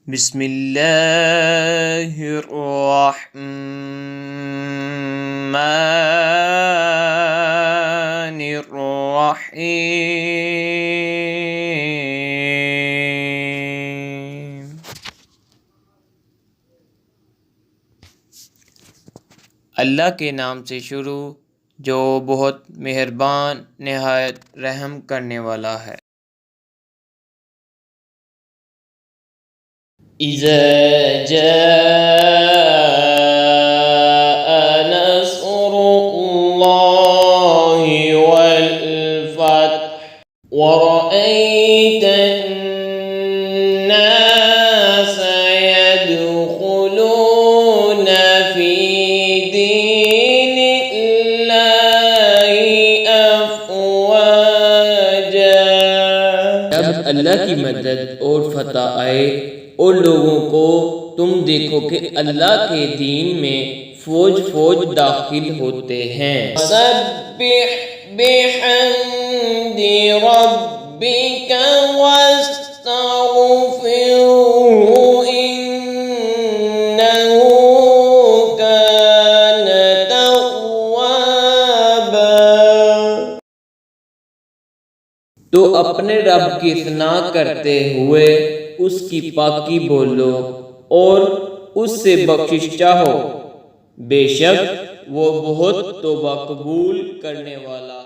بسم اللہ الرحمن الرحیم۔ اللہ کے نام سے شروع جو بہت مہربان نہایت رحم کرنے والا ہے۔ اذا جاء نصر اللہ والفتح ورأيت الناس يدخلون في دين الله أفواجا۔ جب اللہ کی مدد اور فتح آئے اور لوگوں کو تم دیکھو کہ اللہ کے دین میں فوج فوج داخل ہوتے ہیں۔ سبح بحمد ربک واستغفرہ انہ کان توابا۔ تو اپنے رب کی ثنا کرتے ہوئے اس کی پاکی بولو اور اس سے بخشش چاہو، بے شک وہ بہت توبہ قبول کرنے والا